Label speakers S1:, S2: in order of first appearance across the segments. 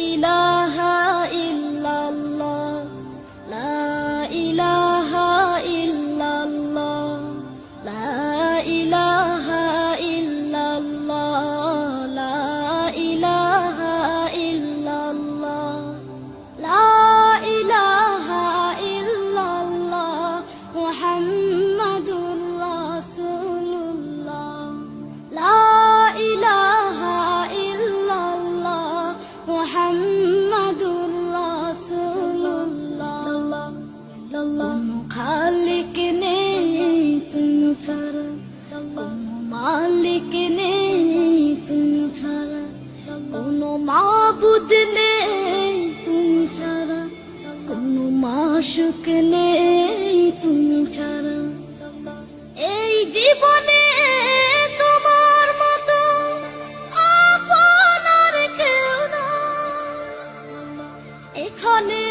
S1: ইলাহা ইল্লাল্লাহ, লা ইলাহা ইল্লাল্লাহ, লা ইলাহা ইল্লাল্লাহ, লা ইলাহা ইল্লাল্লাহ, লা ইলাহা ইল্লাল্লাহ, মুহাম্মাদুর রাসূলুল্লাহ, লা ইলাহা ইল্লাল্লাহ, মুহাম্মাদুর রাসূলুল্লাহ। কোনো খালিক নেই তুমি ছাড়া, কোনো মালিক নেই তুমি ছাড়া, কোনো মাবুদ নেই তুমি ছাড়া, কোনো মাশুক নেই তুমি ছাড়া। এই জীবনে তোমার মতো আপন আর কেউ না, এখানে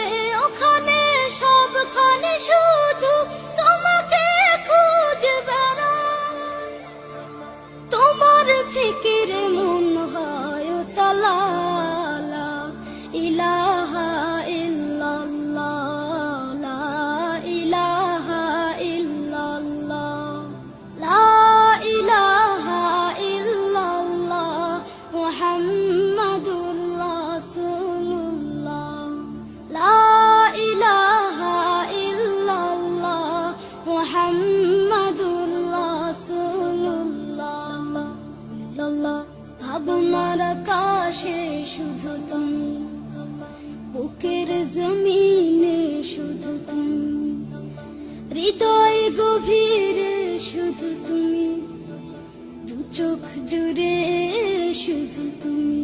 S1: ওখানে সবখানে শুধু তোমাকে খুঁজে বেড়াই। তোমার ফিকিরে মন হয় তালা, লা ইলাহা ইল্লাল্লাহ, লা ইলাহা ইল্লাল্লাহ, লা ইলাহা ইল্লাল্লাহ, মুহাম্মাদুর রাসূলুল্লাহ, লা ইলাহা ইল্লাল্লাহ, মুহাম্মাদুর রাসূলুল্লাহ। ভাবনার আকাশে শুধু তুমি, বুকের জমিনে শুধু তুমি, হৃদয় গভীরে শুধু তুমি, দু চোখ জুড়ে শুধু তুমি।